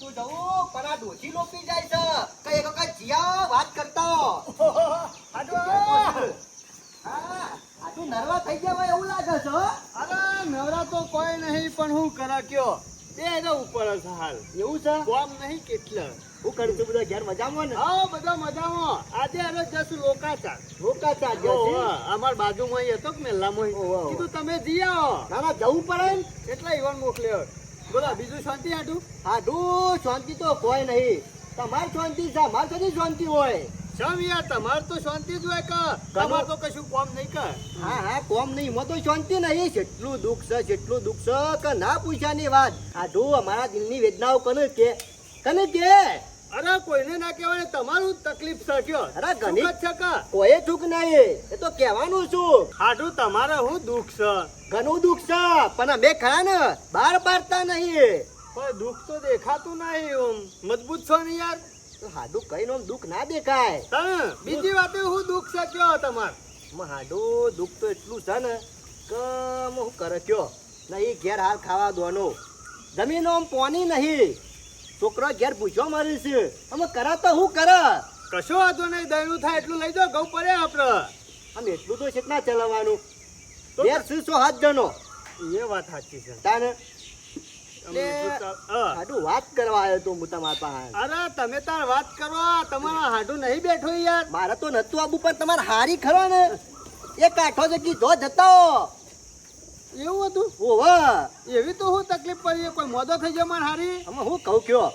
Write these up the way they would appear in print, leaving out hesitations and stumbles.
નતું જવું પણ આ ડોશી લોપી જાય છે કઈ એક વખત જીયા વાત કરતો આટલું નર્વા થઈ ગયા હોય એવું લાગે છે હો. અરે નવરા તો કોઈ નહીં પણ હું કરા કયો એ એના ઉપર હશે હાલ એવું છે કોમ નહીં કેટલા હું કરું છું બધા ઘેર મજામાં ને હા બધા મજામાં આજે હવે જશું લોકાચાર રોકા ચાલ્યા છે અમાર બાજુમાં અહીં હતો કે મેલ્લામાં ઓહો. કીધું તમે જી આવો ના ના જવું પડે ને એટલે ઈવન મોકલ્યો બોલો બીજું શાંતિ હાટું હાડું શાંતિ તો કોઈ નહીં તમાર શાંતિ છે અમાર કદી શાંતિ હોય સમ યાર તમાર તો શાંતિ જ હોય કે તમાર તો કશું કોમ નહીં કર હા હા કોમ નહીં એમાં તો શાંતિ નહીં જેટલું દુઃખ છે કે ના પૂછ્યાની વાત હાડું અમારા દિલની વેદનાઓ કને કે અરે કોઈને ના કહેવાય તમારું તકલીફ છે કયો અરે ઘણી સુખ જ છે કે કોઈ દુઃખ નહીં એ તો કહેવાનું છું હાટું તમારે હું દુઃખ છે ઘણું દુઃખ છે પણ અમે ખરા ને બાર પાડતા નહીં પણ દુઃખ તો દેખાતું નહીં ઓમ મજબૂત છો ને યાર તો હાડું કઈ નો દુઃખ ના દેખાય તને બીજી વાતે હું દુઃખ છે કયો તમાર હાડું દુઃખ તો એટલું છે ને કે હું કરે કયો નહીં ઘેર હાલ ખાવા દોનો જમીનો આમ પોની નહીં છોકરો ઘેર પૂછવા મારે છે અમે કરા તો હું કરે કશો વાંધો નહીં દયનું થાય એટલું લઈ જાઓ ઘઉં પડે આપડે આમ એટલું તો છે ના ચલાવવાનું તો ઘેર 607 જણો એ વાત સાચી છે તાને અમે એટલું હા. હાડું વાત કરવા આવ્યો તો હું તમારા પાસે અરે તમે તાર વાત કરો તમારા હાડું નહીં બેઠો યાર મારે તો નતું આબુ પણ તમારે હારી ખરો ને એ કાઠો છે કીધો જતા એવું હતું ઓવે એવી તો હું તકલીફ પડી કોઈ મોદો થઈ જાય માર હારી અમે હું કહું કયો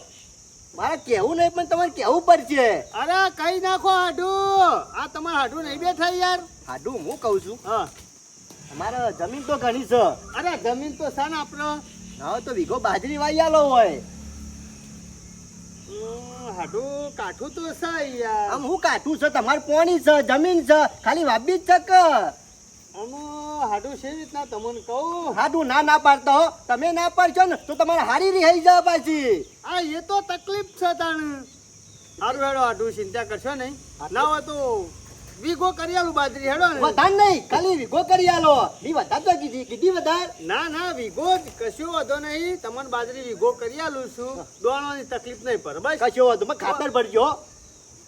મારે કેવું નહીં પણ તમારે કેવું પડશે અરે કઈ નાખો હાડું આ તમારા હાડું નહીં બેઠા યાર હાડું હું કહું છું હા અમારે જમીન તો ઘણી છે અરે જમીન તો છે ને આપડે હવે તો વીઘો બાજરી વાયાલો હોય હાડું કાઠું તો છે યાર આમ હું કાઠું છે તમારે પોણી છે જમીન છે ખાલી વાબી જ છે કે આમ હાડું છે રીતના તમને કહું હાડું ના પાડતા હો તમે ના પાડશો ને તો તમારે હારી રહી જાય પાછી આ એ તો તકલીફ છે તાણ હારું હેડો હાડું ચિંતા કરશો નહીં ના હોય તો વીઘો કરી આલું બાજરી હેડો ને વધાર નહીં ખાલી વીઘો કરી આલો ઈ વધાર તો કીધી વધાર ના વીઘો જ કશું વાંધો નહીં તમને બાજરી વીઘો કરી આલું છું દોણવાની તકલીફ નહીં પડે બસ કશો વાંધો તમે ખાતર ભરજો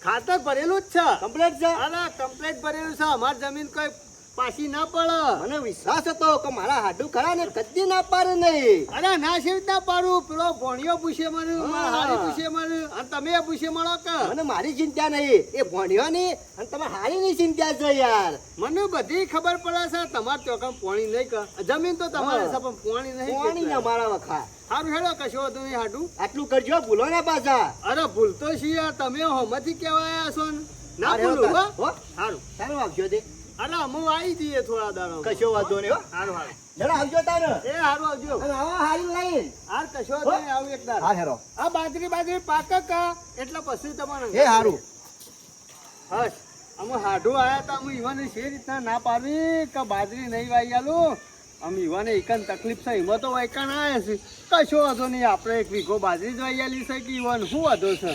ખાતર ભરેલું જ છે કમ્પ્લીટ છે અરે કમ્પ્લીટ ભરેલું છે અમારી જમીન કોઈ પાછી ના પડે મને વિશ્વાસ હતો કે મારા હાડું ખરા ને કદી ના પાડે નહીં અરે ના શેવી ના પાડું પેલો ભોણિયો પૂછે મને મારા હારી પૂછે મને અને તમે પૂછે મળો કે મને મારી ચિંતા નહીં એ ભણ્યોની અને તમે હારીની ચિંતા છે યાર મને બધી ખબર પડે છે તમારે ચોકમ પોણી નહીં કે જમીન તો તમારે છે પણ પોણી નહીં પાણી કેટલાય. ના મારા વખા હારું હેડો કશો વાંધો નહીં હાડું આટલું કરજો ભૂલો ના પાછા અરે ભૂલતો છીએ તમે હોમાંથી કેવાયા છો ને ના અરે ભૂલું હો હો હારું તારું આવજો દે અરે અમે આવી જઈએ થોડા દાડો કશો વાંધો નહીં હો હારું હારું જરા આવજો તારે એ હારું આવજો અને આવા હારી લઈને હાર કશો વાંધો નહીં આવું એક દાડો હા હેરો આ બાજરી પાકે કા એટલે પછી તમારે એ હારું હસ અમે હાડું આયા તા અમે ઈવાને છે રીતના ના પાડવી કે બાજરી નહીં વાઈ આલું અમે ઈવાને એકન તકલીફ છે એમાં તો વાયકાન આયા છે કશો વાંધો નહીં આપણે એક વીઘો બાજરી જ વાઈ આલી છે કે ઈવાન શું વાંધો છે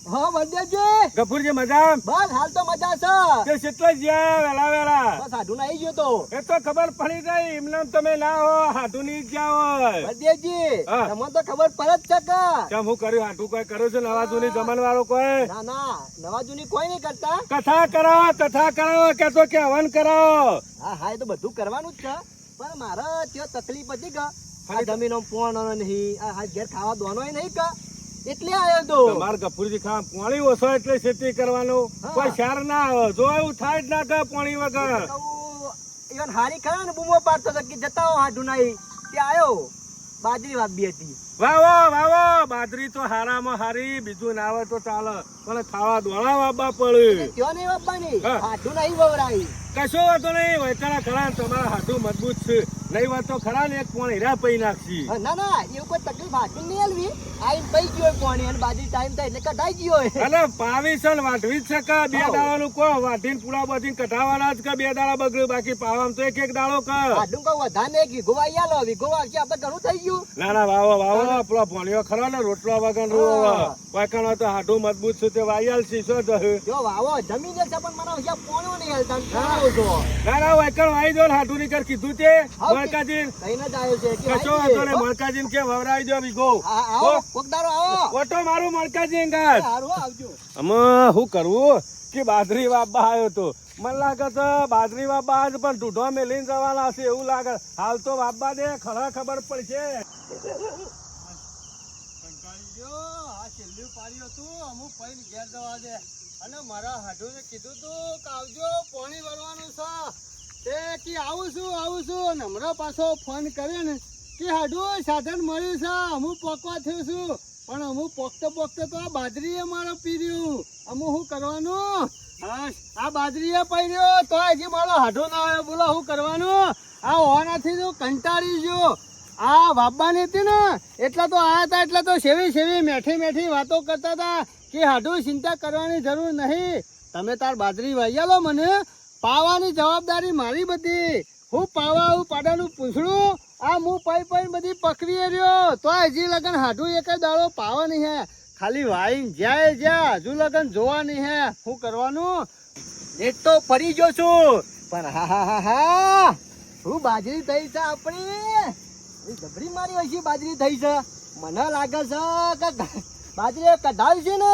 હા વડ્યાજી ગફુરજી મજા બસ હાલ તો મજા છે કે કેટલા જ્યાં વેલા બસ હાડું ના આવી ગયો તો એ તો ખબર પડી ગઈ એમને તમે ના હો હાડું ની જ્યાં હોય વડ્યાજી હા. તમને તો ખબર પડે જ છે કે કેમ હું કર્યું હાડું કોઈ કર્યું છે નવા જૂની જમાન વાળો કોઈ ના ના નવા જૂની કોઈ નહીં કરતા કથા કરાવો કે તો કે હવન કરાવો હા હા એ તો બધું કરવાનું જ છે પણ મારે ત્યાં તકલીફ હતી કે આ જમીનો પોણો નહીં આ ઘેર ખાવા દોનો નહીં કે એટલે આવ્યો તો તમારે ગફુરજી ખા પાણી ઓછો એટલે ખેતી કરવાનું હા. કોઈ શાર ના આવે જો એવું થાય જ ના કે પાણી વગર ઈવન હારી ખરા ને બૂમો પાડતો હતો કે જતા હો હાડું નહીં ત્યાં આવ્યો બાજરી વાપી હતી વાવો બાજરી તો હારામાં હારી બીજું ના આવે તો ચાલે પણ ખાવા દોણા વાપવા પડે ત્યાં નહીં વાપવાની હા. હાડું નહીં વવરાવી કશો વાતો નહીં વૈતારા ખરા તમારા હાડું મજબૂત છે નહીં વાત તો ખરા ને એક પોણ હીરા પૈ નાખશી હા, ના ના એવું કોઈ તકલીફ હાડું નહીં આલવી આઈને પઈ ગયો હોય પાણી અને બાજરી ટાઈમ થાય એટલે કઢાઈ ગયો હોય અને પાવી છે ને વાઢવી જ છે કે બે હા. દાડાનું કો વાઢીને પૂરા બધીને કઢાવાના જ કે બે દાડા બગડ્યું બાકી પાવામાં તો એક દાડો કર હાડું કહું વધારે એક વીઘો વાઈ આલો વીઘો વાવશે આપણે ઘણું થઈ ગયું ના વાવો પેલો ભણ્યો ખરો ને રોટલા વગર હા. વાયકાનો તો હાડું મજબૂત છે તે વાયલ શીશો જ જો વાવો જમીન છે પણ મારા અહીંયા પોણો નહીં હાલતા ખાવ છો ના વાયકણ વાઈ દો હાડું ની કર કીધું તે હા, મળકાજી કઈને જ આવ્યો છે કે કશો વાંધો નહીં મળકાજી કે વવરાવી દો વિગો આવો કોક દાડો આવો ઓટો મારું મળકાજી ગાત સારું આવજો અમે શું કરવું કે બાજરી વાપવા આવ્યો તો મને લાગે છે બાજરી વાપવા આવે પણ ઢૂઢો મેલીને જવાના છે એવું લાગે હાલ તો વાપવા દે ખરા ખબર પડશે કંટાળી ગયો આ છેલ્લું પાડ્યું હતું અમુક પૈન ઘેર જવા દે અને મારા હાડુને કીધું તું કે આવજો પાણી ભરવાનું છે તે કે આવું છું ને હમણાં પાછો ફોન કર્યો ને કે હાડું સાધન મળ્યું છે અમુક પોકવા થયું છું પણ અમુક પોકતો તો આ બાજરીએ મારો પીર્યું અમુક શું કરવાનું આ બાજરીએ પીર્યો તો હજી મારો હાડો ના આવ્યો બોલો શું કરવાનું આ હોવાનાથી તો કંટાળી ગયો આ વાપવાની હતી ને એટલા તો આયા હતા એટલે તો સેવી મેઠી વાતો કરતા હતા કે હાડું ચિંતા કરવાની જરૂર નહીં તમે તાર બાજરી વાયાલો મને પાવાની જવાબદારી મારી બધી હું પાવા હું પાડાનું પૂછડું આ હું પાઈ બધી પકડી રહ્યો તો હજી લગન હાડું એક દાડો પાવા નહીં હે ખાલી વાઈને જ્યાં હજુ લગન જોવા નહીં હે શું કરવાનું એક તો ફરી ગયો છું પણ હા શું બાજરી થઈ છે આપણી જબરી મારી હોય છે બાજરી થઈ છે મને લાગે છે કે બાજરી કઢાવી છે ને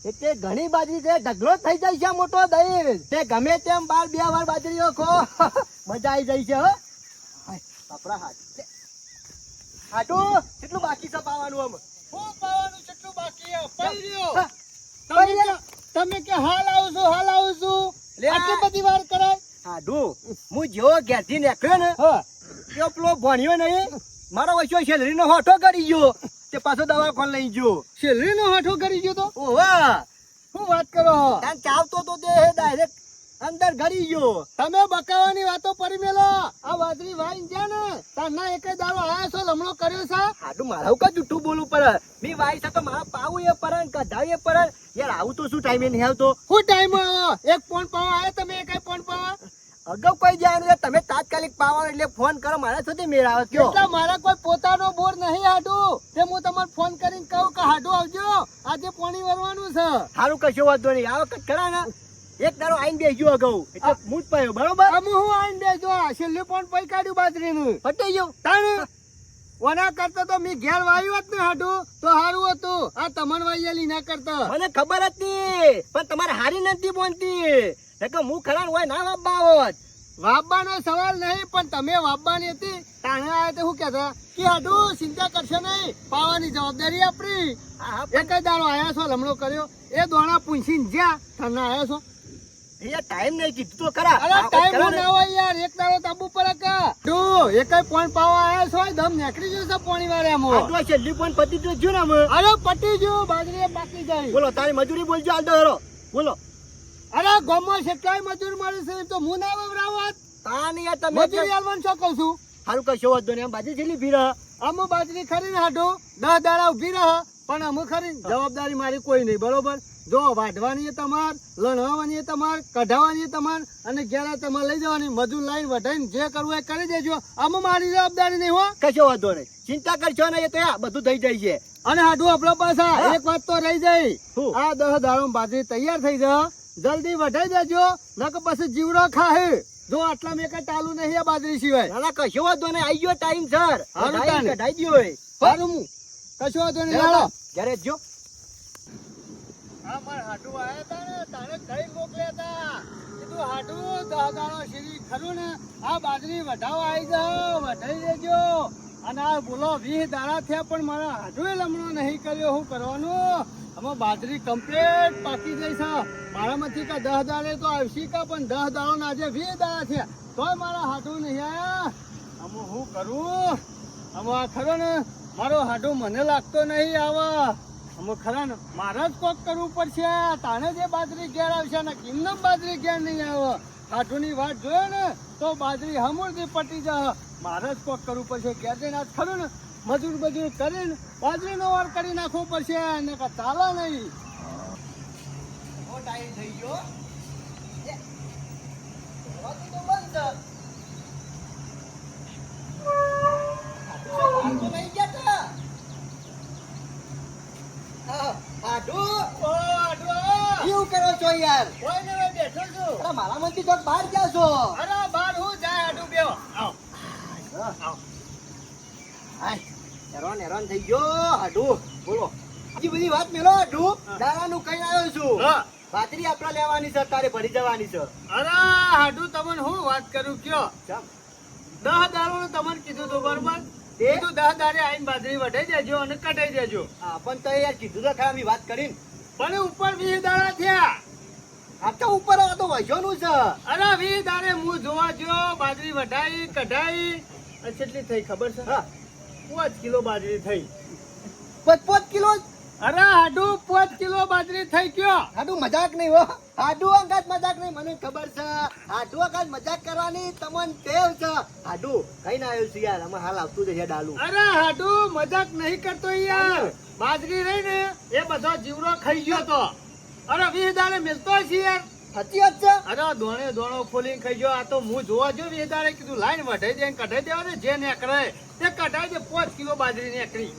એટલે ઘણી બાજરી છે ઢગલો થઈ જાય છે મોટો દહીં તે ગમે તેમ 2 વાર બાજરીઓ ખો મજા આવી જાય છે હો આપણા હાટું કેટલું બાકી છે પાવાનું આમ શું પાવાનું કેટલું બાકી પઈ રહ્યો તમે કે હાલ આવું છું આટલી બધી વાર કરાય હાડું હું જેવો ઘેરથી નીકળ્યો ને એ પેલો ભણ્યો નહીં મારો વચ્ચે શેલરીનો હોઠો કરી ગયો તે પાછો દવાખાને લઈ ગયો શેલરીનો હાથો કરી ગયો તો ઓવા શું વાત કરો ત્યાં ચાવતો તો તે ડાયરેક્ટ અંદર ઘરી ગયો તમે બકાવાની વાતો પડી મેલો આ વાદળી વાઈન જ્યાં ને તારના એક દાડો આયા છો લમણો કર્યો છે હાડું મારા કા જૂઠું બોલવું પડે મી વાઈ છે તો મારા પાવું એ પર કઢાવી એ પર યાર આવું તો શું ટાઈમે નહીં આવતો શું ટાઈમ એક ફોન પાવા આયા તમે એક ફોન પાવા અગાઉ કોઈ જાય તમે તાત્કાલિક પાવાનો એટલે ફોન કરો મારા સુધી મેળ આવે કયો એટલે મારા કોઈ પોતાનો બોર નહીં હાડું તે હું તમને ફોન કરીને કહું કે હાડું આવજો આજે પાણી ભરવાનું છે સારું કશો વાંધો નહીં આ વખત ખરા ને એક દાડો આઈને બેસજો અગાઉ એટલે મૂજ પાયો બરોબર અમે હું આઈને બેજો છેલ્લું પણ પૈ કાઢ્યું બાજરીનું પટી ગયું તાણે ઓના કરતા તો મી ઘેર વાયું હોત ને હાડું તો સારું હતું આ તમન વાયેલી ના કરતા મને ખબર હતી પણ તમારે હારી નથી બોલતી કે હું ખરા હોય ના વાપવા હોત વાપવાનો સવાલ નહીં પણ તમે વાપવાની હતી તાણે આયા તો શું કહેતા કે હાડું ચિંતા કરશો નહીં પાવાની જવાબદારી આપણી એક જ દાડો આયા છો લમણો કર્યો એ દોણા પૂંછીને જ્યાં તાને આયા છો એ ટાઈમ નહીં કીધું તો ખરા અરે ટાઈમ હું ના હોય યાર એક દાડો તાબુ પર તું એકય પોઈન્ટ પાવા આયા છો દમ નીકળી ગયો છે પોણી વાળે આમ આટલો છેલ્લી પણ પતી તો જ્યું ને અમે અરે પટી ગયું બાજરી બાકી જાય બોલો તારી મજૂરી બોલજો આલદો હેરો બોલો અરે ગામમાં કેટલાય મજૂર મળે છે તો હું ના વવરાવત તાની યાર તમે મજૂરી આલવાનું શું કહું છું સારું કશો વાંધો નહીં આમ બાજરી છેલ્લી ભીડ અમુ બાજરી ખરીને હાડો 10 દાડા ઉભી રહે પણ અમુ ખરી જવાબદારી મારી કોઈ નહીં બરોબર જો વાઢવાની તમાર લણવાની તમાર કઢાવવાની તમાર અને ઘેરા તમાર લઈ જવાની મજૂર લાઈન વઢાઈને જે કરવું એ કરી દેજો આમાં મારી જવાબદારી નહીં હો કશો વાંધો નહીં ચિંતા કરશો ને એ તો આ બધું થઈ જાય છે અને હાડું આપણા પાછા એક વાત તો રહી જાય શું? આ 10 દાડો બાજરી તૈયાર થઈ જાય જલ્દી વઢાઈ દેજો નકર પછી જીવડો ખાહે જો આટલા મેં કઈ ચાલુ નહીં આ બાજરી સિવાય ના કશો વાંધો નહીં આવી ગયો ટાઈમ સર હારું તાને. કઢાઈ ગયો હોય સારું હું કશો વાંધો નહીં લાડો ઘરે જ જો હા માર હાડું આયા તા ને તારે કઈ મોકલ્યા તા કીધું હાડું 10 દાડો શીરી ખરું ને આ બાજરી વઢાવા આવી જાઓ વઢાઈ દેજો અને આ બોલો 20 દાડા થયા પણ મારા હાડુએ લમણો નહીં કર્યો હું કરવાનું અમે બાજરી કમ્પ્લીટ પાકી જઈ છે મારામાંથી કા 10 દાડે તો આવશી કા પણ 10 દાડો ના આજે 20 દાડા થયા તોય મારા હાડું નહીં આયા અમે હું કરું અમે આ ખરો ને મારો હાડું મને લાગતો નહીં આવા અમે ખરા ને મારે જ કોક કરવું પડશે તાણે જે બાજરી ઘેર આવશે ને કિન્નમ બાજરી ઘેર નહીં આવે હાડુની વાત જોયો ને તો બાજરી હમુરથી પટી જાય મારે જ કોક કરવું પડશે ઘેર જઈને આજ ખરું ને મજૂર કરીને બાજરીનો વાર કરી નાખવો પડશે એને કા ચાલે નહીં ટાઈમ થઈ ગયો વાતું તો બંધ તો નહીં ગયા આડું ઓ આડવા કેવું કરો છો યાર કોઈ ને બેઠો છું અરે મારા મનથી તો બહાર ગયા છો અરે બાર હું જાય આડું બેવ આવ હાય, હેરાન થઈ ગયો હાડુ. બોલો બીજી બધી વાત મેલો હાડુ. દાડાનું કઈ આવ્યો છું. હા. બાજરી આપડે લેવાની છે, તારે ભરી જવાની છે. અરે હાડું તમને હું વાત કરું કયો ચમ. 10 દારૂનું તમને કીધું તો બરોબર કીધું 10 દારે આઈને બાજરી વઢાઈ દેજો અને કટાઈ દેજો હા, પણ તો યાર કીધું તો ખરા, અમે વાત કરીને. પણ ઉપર 20 દાડા થયા આ તો ઉપર આ તો વજોનું છે. અરે 20 દારે હું જોવા ગયો બાજરી વઢાઈ કઢાઈ અને કેટલી થઈ ખબર છે હા, 5 કિલો બાજરી થઈ 5 કિલો. અરે હાડું 5 કિલો બાજરી થઈ ગયો હાડુ મજાક નહીં હો. હાડુ અંગાત મજાક નહીં, મને ખબર છે. હાડુ અંગાત મજાક કરવાની તમને ટેવ છે. હાડુ કઈ ના આવ્યું છે યાર, અમે હાલ આવતું જશે ડાલું. અરે હાડું મજાક નહીં કરતો યાર બાજરી રહી ને એ બધો જીવડો ખાઈ ગયો તો અરે 20 દાડે મિલતો છે યાર સાચી વાત છે. અરે દોણો ખોલીને ખાઈ ગયો આ તો હું જોવા જો 20 દાડે કીધું લાઈન વઢાઈ દે કઢાઈ દેવા ને જે નીકળે તે કઢાઈ દે 5 કિલો બાજરી નીકળી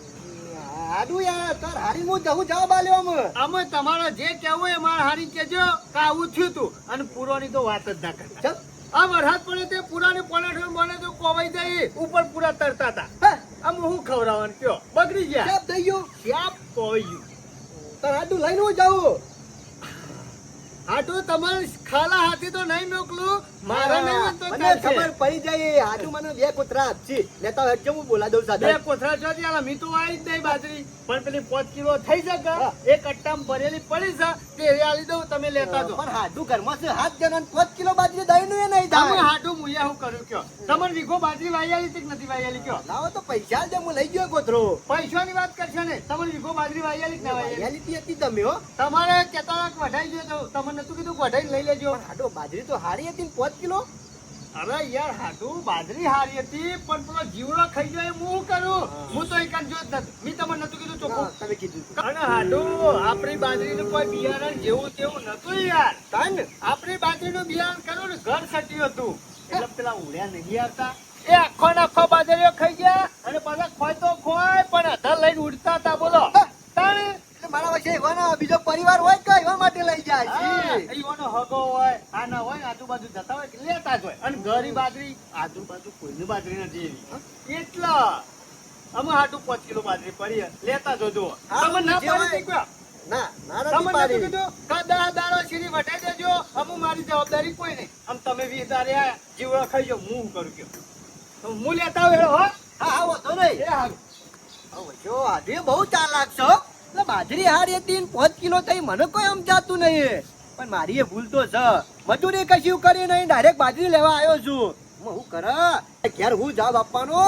હાડુ યાર, તાર હારી હું જવું જવાબ આલ્યો અમે. અમે તમારે જે કહેવું હોય મારા હારી કેજો કે આવું થયું તું અને પૂરોની તો વાત જ ના કરતા ચલ. આ વરસાદ પડે તે પૂરાની પલટણ બને તો કોવાઈ જાય ઉપર પૂરા તરતા હતા હા, આમ હું ખવડાવવાનું કયો બગડી ગયા કેપ થઈ ગયું. ક્યાં કોવાઈ ગયું તાર હાડુ લઈને હું જાઉં. હાટું તમારે ખાલા હાથી તો નહીં મોકલું મારા નહીં હોય તો મને ચાલશે. ખબર પડી જાય. હાડુ મને 2 કોતરા આપશે. લેતા હટજો, હું બોલા દઉં બે સાદા. કોથળા ચોથી આલા મી તો આવી જ નહીં બાજરી પણ પેલી 5 કિલો થઈ શકે હા. એક અટ્ટામ ભરેલી પડી છે તે આલી દઉં તમે લેતા જો પણ હાડુ ઘરમાં છે 7 જણા, 5 કિલો બાજરી દહીં નું એ નહીં તમે થાય. હાટું મુયા હું કરું કયો તમારે વીઘો બાજરી વાઈ આલી કે નથી વાઈ આલી કયો લાવો તો પૈસા દે, હું લઈ ગયો કોતરો. પૈસાની વાત કરશો ને તમારે વીઘો બાજરી વાઈ આલી કે ના વાઈ આલી રિયાલિટી હતી તમે હો. તમારે કેતા વઢાઈ ગયો તો તમને નતું કીધું વઢાઈ લઈ લેજો પણ હાડો બાજરી તો હારી હતી ને 5 કિલો. અરે યાર હાટું બાજરી હારી હતી પણ પેલો જીવડો ખાઈ ગયો એ હું કરું હું તો એક જો જ નથી મી તમને નતું કીધું ચોખ્ખું હા, તમે કીધું તું. અને હાટું આપણી બાજરીનું કોઈ બિયારણ જેવું તેવું નતું યાર તાન. આપણી બાજરીનું બિયારણ કર્યું ને ઘર સટ્યું હતું એટલે પેલા ઉડ્યા નહીં આવતા એ આખો ને આખો બાજરીઓ ખાઈ ગયા અને પાછા ખોય તો ખોય પણ અધર લઈને ઉડતા હતા બોલો તાણે એટલે મારા વચ્ચે એવાનો બીજો પરિવાર હોય કે એવા માટે લઈ જાય છે. ઈવાનો હગો હોય આ ના હોય આજુબાજુ જતા હોય કે લેતા જ હોય અને ઘરી બાજરી આજુબાજુ કોઈની બાજરી નથી એવી એટલે અમે હાટું 5 કિલો બાજરી પડી લેતા જોજો હા, તમે ના જે હોય. પાડી કયો ના, ના નથી તમને પાડી. નતું કીધું કે 10 દારો સીરી વટાઈ દેજો અમુ મારી જવાબદારી કોઈ નહીં આમ તમે 20 દારે આયા જીવડો ખાઈ જો હું શું કરું કયો તો હું લેતા હોય હો હા, હા, વાંધો નહીં. એ હારું હવે જો આજે બહુ ચાલાક છો. એટલે બાજરી હારી હતી ને 5 કિલો થઈ, મને કોઈ સમજાતું નહીં. પણ મારી એ ભૂલ તો છે. મજૂરી કશું કરી નહીં, ડાયરેક્ટ બાજરી લેવા આવ્યો છું. હું કરે ઘેર હું જવાબ આપવાનો.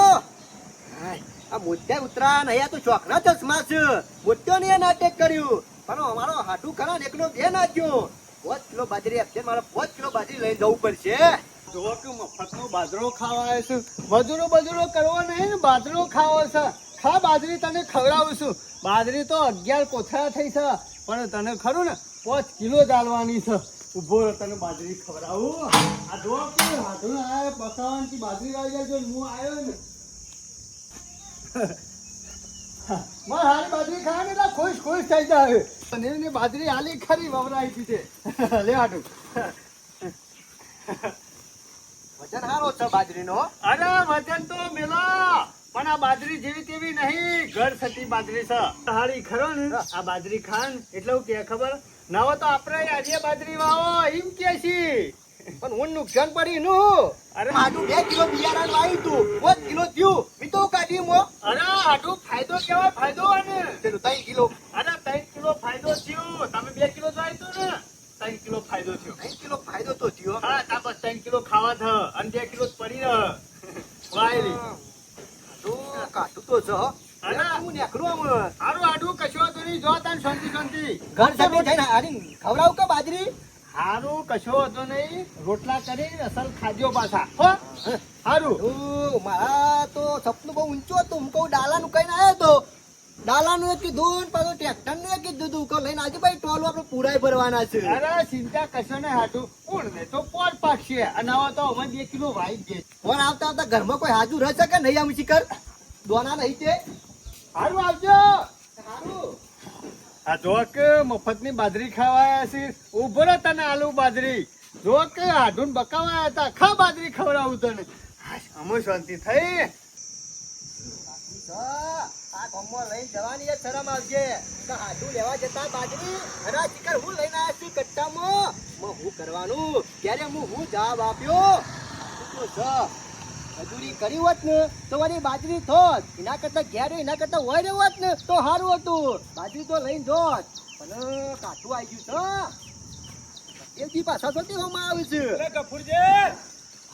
હાય, આ મોત્યા ઉતરા નહીં, આ તો ચોકના ચશ્મા છે. મોત્યો ને નાટક કર્યું પણ અમારો હાટું ખરા ને એકલો 2 નાખ્યો. 5 કિલો બાજરી આપશે, મારે 5 કિલો બાજરી લઈને જવું પડશે. જો કે મફતનો બાજરો ખાવા આવ્યો છું મજૂરો બજૂરો કરવો નહીં ને બાજરો ખાવો છે ખા બાજરી તને ખવડાવું છું બાજરી તો 11 કોથળા થઈ છે પણ તને ખરું ને 5 કિલો ચાલવાની છે ઉભો રહો તને બાજરી ખવડાવું આ જો કે હાથું આયા બકાવાની બાજરી વાઈ જાય જો હું આવ્યો ને મારે હારી બાજરી ખાવા ને એટલે ખુશ થઈ જાય પનીરની બાજરી હાલી ખરી વવરાઈ દીધે લે હાટું વજન હારો છે બાજરીનો. અરે વજન તો મેલો પણ આ બાજરી જેવી તેવી નહીં ઘર થતી બાજરી છે હારી ખરો ને આ બાજરી ખાન એટલે હું કે ખબર નવો તો આપણે આજે બાજરી વાવો એમ કે છી પણ હું નુકસાન પડી નું. અરે મારું 2 કિલો બિયારણ વાવ્યું તું, 5 કિલો થયું. મી તો કાઢ્યું મો. અરે હાટું ફાયદો કેવાય ફાયદો હોય ને પેલું 3 કિલો. અરે 3 કિલો ફાયદો થયો તમે 2 કિલો જ વાવ્યું તું ને 3 કિલો ફાયદો થયો 3 કિલો ફાયદો તો થયો. હા તા બસ 3 કિલો ખાવા થ અને 2 કિલો જ પડી રહ વાયેલી તો કાઢું તો છે હો. અરે. હું નેકરું આમ. હારું હાડું કશો તો નહીં જો તાન શાંતિ ઘર સાથે જઈને હારી ખવડાવું કે બાજરી? હારું કશો હતો નહીં રોટલા કરી અસલ ખાજો પાછા હો હારું મારા તો સપનું બહુ ઊંચું હતું. હું કહું ડાલાનું કઈને આવ્યો તો ડાલાનું એ કીધું ને પાછું ટ્રેક્ટરનું એ કીધું તું કે લઈને આજે ભાઈ ટોલું આપણે પૂરાય ભરવાના છે. અરે ચિંતા કશો ને હાટું કોણ ને તો પોર પાકશે અને હવે તો અમે 2 કિલો વાઈ જ ફોન આવતા આવતા ઘરમાં કોઈ હાજુ રહેશે કે નહીં? આમ શિખર દોના નહીં છે. હારું આવજો સારું. આ જો કે મફતની બાજરી ખાવાયા છે ઉભો રહે તને આલુ બાજરી જો કે હાડું બકાવાયા હતા ખા બાજરી ખવડાવું તને અમુ શાંતિ થઈ. આ ગામમાં લઈને જવાની એક શરમ આવશે કે હાથું લેવા જતા બાજરી અને આ ચીકર હું લઈને આવ્યા છું કટ્ટામાં હું કરવાનું ત્યારે હું જવાબ આપ્યો તો છ મજૂરી કરી હોત ને તો વળી બાજરી થોત એના કરતા ઘેર એના કરતા હોય રહ્યો હોત ને તો સારું હતું બાજરી તો લઈને જોત પણ કાઠું આવી ગયું છે એજી પાછા તો તેવામાં આવે છે અરે ગફુરજી,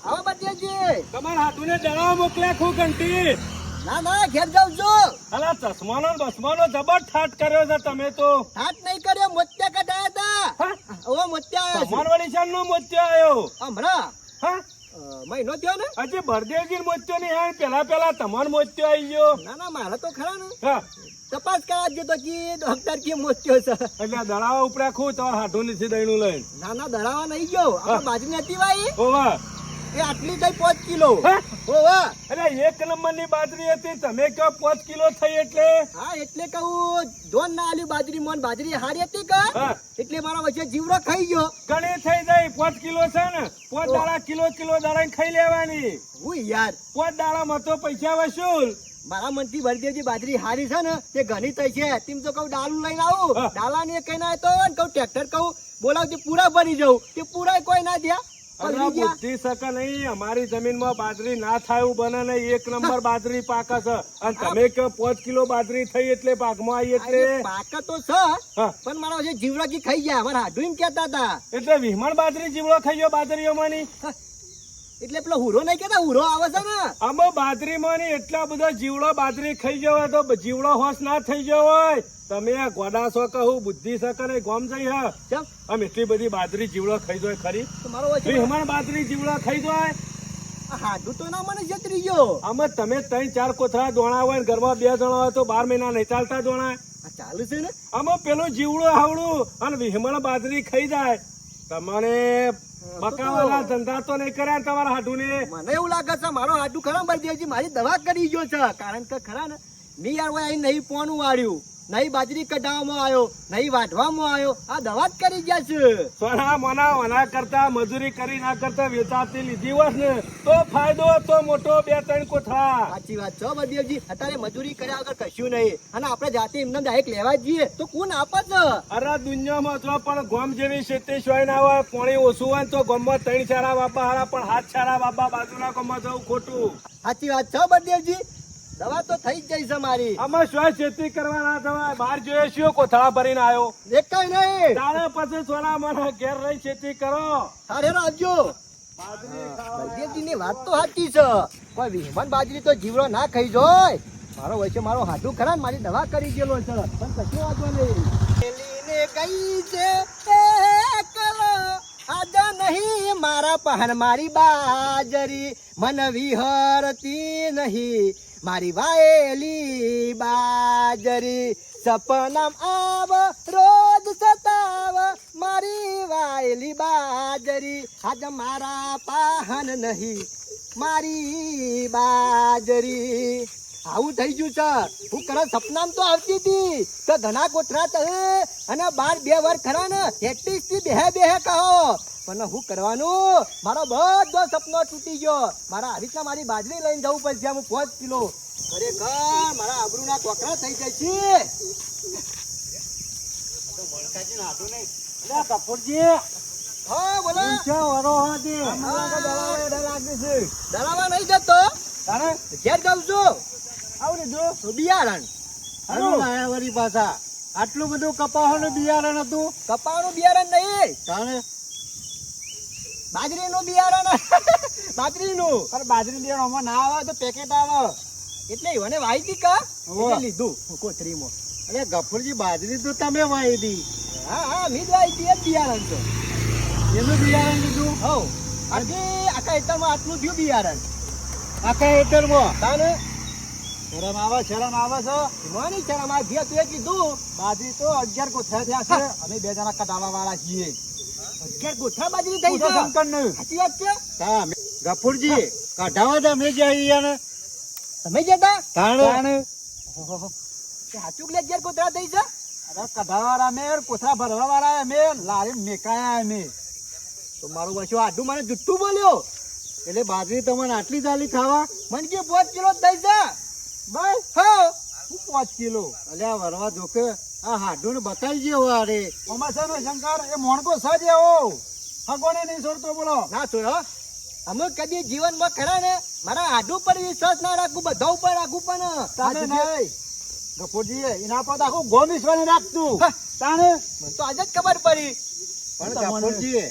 હા બટેજી તમારા હાથુને દળાવ મોકલ્યા ખૂબ ઘંટી. ના ઘેર જાઉં છું અલા ચશ્માનો ને બસમાનો જબર ઠાટ કર્યો છે તમે તો. હાથ નહીં કર્યો મોત્યા કઢાયા હતા હા? ઓ મોત્યા આવ્યા તમાર વળી શાનનો મોત્યો આવ્યો? છે હમણાં હા? મહિનો થયો ને હજી બળદેવજી મોત્યો નહીં આવ્યો, પેલા તમારો મોત્યો આવી ગયો. ના મારા તો ખરા ને હા, તપાસ કરાવજો તો કે ડોક્ટર કે મોત્યો છે એટલે દળાવા ઉપડ્યા ખૂબ તમારા હાથું નથી દહીણું લઈને. ના દડાવા નહીં ગયો આપણે બાજરી હતી ભાઈ ઓવા એ આટલી થઈ 5 કિલો હા? ઓવા અરે એક નંબરની બાજરી હતી, તમે કહો 5 કિલો થઈ એટલે. હા એટલે કહું જોન ના આલી બાજરી મોન બાજરી હારી હતી કા હા, એટલે મારા વચ્ચે જીવડો ખાઈ ગયો ઘણી થઈ જાય. 5 કિલો છે ને, 5 દાડા કિલો દાડા ખાઈ લેવાની. હું યાર 5 દાડામાં તો પૈસા વસૂલ. મારા મનથી બળદેવજી બાજરી હારી છે ને તે ઘણી થઈ છે તેમ તો કહું ડાલું લઈને આવું હા. ડાલાની કઈ ના તો કહું ટ્રેક્ટર કહું બોલાવજે પૂરા ભરી જવું તે પૂરા કોઈ ના થયા અરે પલળી ગયા. બુદ્ધિ શકે નહીં, અમારી જમીનમાં બાજરી ના થાય એવું બને નહીં. એક નંબર બાજરી પાકે છે અને તમે કહો 5 કિલો બાજરી થઈ એટલે પાકમાં આવી આ એટલે. એ પાકા તો છે હા, પણ મારા વચ્ચે જીવડાકી ખાઈ ગયા અમારા હાડું એમ કહેતા હતા એટલે વિહમણ બાજરી જીવડો ખાઈ ગયો બાજરીઓમાંની. એટલે પેલો હુરો નહીં કેતા હુરો આવે છે ને આમાં બાજરીમાંની એટલા બધા જીવડો બાજરી ખાઈ ગયો હોય તો જીવડો હોશ ના થઈ ગયો હોય. તમે આ ગોડા છો કહું બુદ્ધિ શકે નહીં, ગોમ જઈ હા ચમ આમ એટલી બધી બાજરી જીવડો ખાઈ જાય ખરી? તો મારો વચ્ચે વિહમણ બાજરી જીવડો ખાઈ જાય. આ હાડું તો ના મને જતરી ગયો આમાં તમે 3-4 કોથળા દોણા હોય ને ઘરમાં 2 જણા હોય તો 12 મહિના નહીં ચાલતા દોણા. આ ચાલુ છે ને આમાં પેલું જીવડું હાવડું અને વિહમણ બાજરી ખાઈ જાય. તમને બકાવાના ધંધા તો નહીં કર્યા ને તમારા હાડુને? મને એવું લાગે છે મારો હાડું ખરા બળદેવજી મારી દવા કરી ગયો છે કારણ કે ખરા ને ની યાર હોય અહીં નહીં પોનું વાળ્યું નહીં બાજરી કઢાવવામાં આવ્યો નહીં વાઢવામાં આવ્યો આ દવા જ કરી ગયા છે સોના મોના ઓના કરતા મજૂરી કરી ના કરતા વેચાતી લીધી હોત ને તો ફાયદો તો મોટો 2-3 કોઠા. સાચી વાત છે બળદેવજી અત્યારે મજૂરી કર્યા વગર કશું નહીં અને આપણે જાતે એમને ડાયરેક્ટ લેવા જ જઈએ તો કોણ આપે છે અરે દુનિયામાં જો પણ ગોમ જેવી ખેતી સોય ના હોય, પાણી ઓછું હોય ને તો ગોમમાં 3 ચારા બાપા હારા પણ 7 ચારા બાપા બાજુના ગોમમાં જવું ખોટું. સાચી વાત છે બળદેવજી દવા તો થઈ જ જાય છે મારી આમાં શું ખેતી કરવાના જવાય? બહાર જોયે શું કોથળા ભરીને આવ્યો? દેખાય નહીં તારે પછી સોના મોના ઘેર રહી ખેતી કરો. સારે આવજો બળદેવજી ની વાત તો સાચી છે કોઈ વિહમણ બાજરી તો જીવડો ના ખાઈ જોય મારો વચ્ચે મારો હાડું ખરા ને મારી દવા કરી ગયેલો છે પણ કશું વાંધો નહીં પેલીને કઈ છે એકલો આજો નહીં મારા પહન મારી બાજરી મન વિહરતી નહીં મારી વાયેલી બાજરી સપનામ આવ રોજ સતાવ મારી વાયેલી બાજરી આજ મારા પાહન નહીં મારી બાજરી આવું થઈ ગયું છે હું ખરા સપનામ તો આવતી હતી તો ઘણા કોઠરા તો અને 12 વાર ખરા ને એટલી થી બેહે કહો પણ હું કરવાનું મારો બધો સપનો તૂટી ગયો મારા આવી રીતના મારી બાજરી લઈને જવું પડશે હું 5 કિલો ખરેખર મારા આબરૂના કોકરા થઈ જાય છે કપૂરજી હા બોલો દલાવા નહીં જતો ઘેર જાઉં છું આવું લીધું બિયારણ હારું લાયા વળી પાછા. આટલું બધું કપાવાનું બિયારણ હતું કપાવાનું બિયારણ નહીં તાણે બાજરીનું બિયારણ બાજરીનું અરે બાજરી બિયારણ આમાં ના આવે તો પેકેટ આવે એટલે મને વાઈતી કા હોવે. એટલે લીધું કોથરીમાં અરે ગફુરજી બાજરી તો તમે વાવી હતી, હા મીજ વાઈતી એ જ બિયારણ છે એનું બિયારણ લીધું હવ આજે આખા હેક્ટરમાં આટલું થયું બિયારણ આખા હેક્ટરમાં. તાને શરમ આવે છે માની છે અમારા ભીયા તું એ કીધું બાજરી તો 11 કોથળા થયા છે. અમે 2 જણા કટાવા વાળા છીએ. 11 ગોઠા બાજરી થઈ છે શંકર નહીં સાચી વાત છે હા ગફુરજી કઢાવા તો અમે જ આવીએ ને તમે જતા તાણે સાચું કે 11 ગોઠા થઈ છે અરે કઢાવાળા અમે કોથળા ભરવા વાળા અમે લારી મેકાયા અમે તો મારું પાછું આડું મને જુઠ્ઠું બોલ્યો એટલે બાજરી તમને આટલી ચાલી ખાવા મને કે 5 કિલો જ દઈ જા બસ હા હું 5 કિલો અલ્યા વરવા જોકે આ હાડું ને બતાવી ગયો અરે ઓમાં છે ને શંકર એ મોણકો સાજે હો હગોને નહીં છોડતો બોલો ના છોડો અમે કદી જીવનમાં ખરા ને મારા હાડું પર વિશ્વાસ ના રાખું બધા ઉપર રાખું પણ તાને આજે નહીં ગફુરજી એના પર આખું ગોમ ઈશ્વરને રાખતું હા. તાને મને તો આજે જ ખબર પડી પણ તમને- કપૂરજી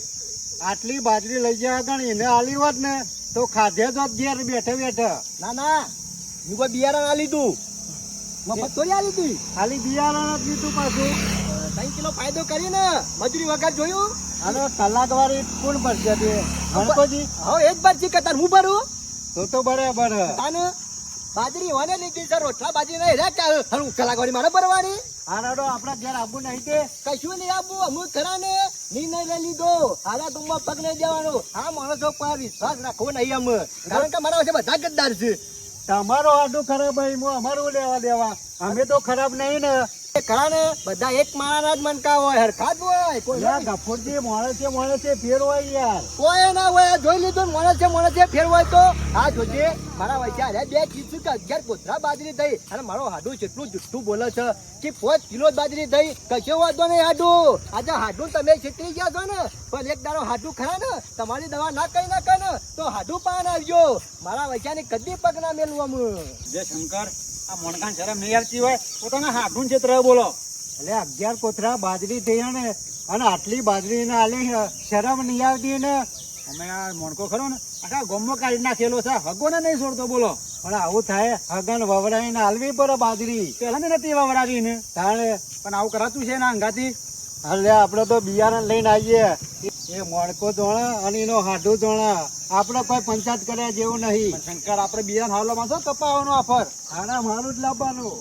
આટલી બાજરી લઈ ગયા ગણ એને આલી હોત ને તો ખાધે જ હોત ઘેર બેઠે બેઠે ના ના હું કોઈ બિયારણ આ લીધું મફત થોડી આ લીધી ખાલી બિયારણ જ લીધું પાછું 3 કિલો ફાયદો કરીને મજૂરી વગર જોયું અને કલાક વાળી કોણ ભરશે તે મણકોજી હવે એક બાર છે કતાર હું ભરું તો બરાબર તાને બાજરી હોને લીધી છે રોટલા બાજરી નહીં રે કાલ હું કલાકવાળી મારે ભરવાની આનાડો આપણા ઘેર આબુ નહીં તે કશું નહીં આપવું અમુક ખરા ને નિર્ણય લઈ લીધો હાલા તુંમાં પગ નહીં દેવાનો આ માણસો પર વિશ્વાસ રાખવો નહીં અમે કારણ કે મારા વચ્ચે બધા ગદ્દાર છે તમારો આડું ખરાબ હોય હું અમારું લેવા દેવા અમે તો ખરાબ નહીં ને એ ખરા ને બધા એક માળાના જ મનકા હોય હરખા જ હોય કોઈ યાર ગફુરજી મોણે છે ફેર હોય યાર કોઈ ના હોય આ જોઈ લીધું મોણસ છે ફેર હોય તો આ જોજે મારા વચ્ચે અરે 2 કીધું કે 11 કોથળા બાજરી થઈ અને મારો હાડું જેટલું જુઠ્ઠું બોલે છે કે 5 કિલો બાજરી થઈ કશો વાંધો નહીં હાડું આજે હાડું તમે છેતરી ગયા છો ને પણ એક દાડો હાડું ખરા ને તમારી દવા ના કરી નાખે ને તો હાડું પાન આવજો મારા વચ્ચાની કદી પગ ના મેલવું અમે જે શંકર આ મોણકાન શરમ નહીં આવતી હોય પોતાના હાડું ચિત્ર બોલો એટલે 11 કોથળા બાજરી થઈ ને અને આટલી બાજરી ને આલી શરમ નહીં આવતી ને અમે આ મોણકો ખરો ને આખા ગોમમાં કાઢી નાખેલો છે હગોને નહીં છોડતો બોલો પણ આવું થાય હગન વવડાઈને હાલવી પડે બાજરી પેલા ને નથી વવડાવીને તાણે પણ આવું કરાતું છે ને અંગાથી એટલે આપણે તો બિયારણ લઈને આવીએ એ મોણકો જોણા અને એનો હાડું જોણા આપણે કોઈ પંચાયત કર્યા જેવું નહીં પણ શંકર આપણે બિયારણ હાવલામાં છો કપાવાનો આફર આના મારું જ લાવવાનું